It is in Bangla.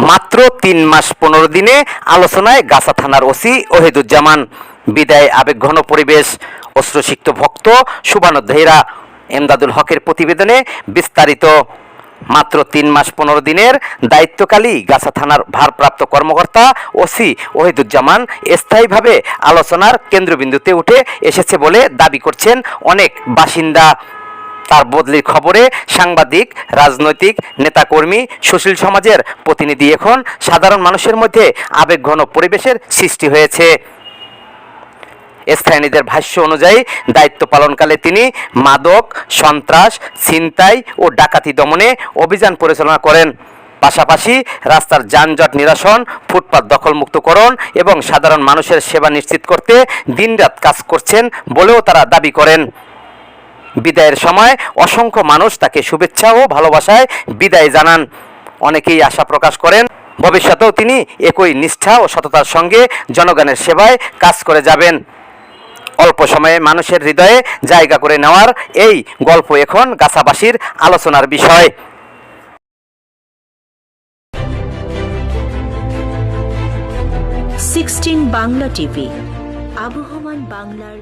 মাত্র 3 মাস 15 দিনে আলোচনায় গাছা থানার ওসি ওহিদুজ্জামান। বিদায় আবেগঘন পরিবেশ, অশ্রুসিক্ত ভক্ত শুভানুধ্যায়ীরা। এমদাদুল হকের প্রতিবেদনে বিস্তারিত। মাত্র 3 মাস 15 দিনের দায়িত্বকালী গাছা থানার ভারপ্রাপ্ত কর্মকর্তা ওসি ওহিদুজ্জামান স্থায়ীভাবে আলোচনার কেন্দ্রবিন্দুতে উঠে এসেছে বলে দাবি করছেন অনেক বাসিন্দা। তার বদলির খবরে সাংবাদিক, রাজনৈতিক নেতাকর্মী, সুশীল সমাজের প্রতিনিধি এখন সাধারণ মানুষের মধ্যে আবেগঘন পরিবেশের সৃষ্টি হয়েছে। স্থানীয়দের ভাষ্য অনুযায়ী দায়িত্ব পালনকালে তিনি মাদক, সন্ত্রাস, ছিনতাই ও ডাকাতি দমনে অভিযান পরিচালনা করেন। পাশাপাশি রাস্তার যানজট নিরসন, ফুটপাত দখলমুক্তকরণ এবং সাধারণ মানুষের সেবা নিশ্চিত করতে দিনরাত কাজ করছেন বলেও তারা দাবি করেন। বিদায়ের সময় অসংখ্য মানুষ তাকে শুভেচ্ছা ও ভালোবাসায় বিদায় জানান। অনেকেই আশা প্রকাশ করেন ভবিষ্যতেও তিনি একই নিষ্ঠা ও সততার সঙ্গে জনগণের সেবায় কাজ করে যাবেন। অল্প সময়ে মানুষের হৃদয়ে জায়গা করে নেওয়ার এই গল্প এখন গাছাবাসীর আলোচনার বিষয়। 16 বাংলা টিভি, আবহমান বাংলার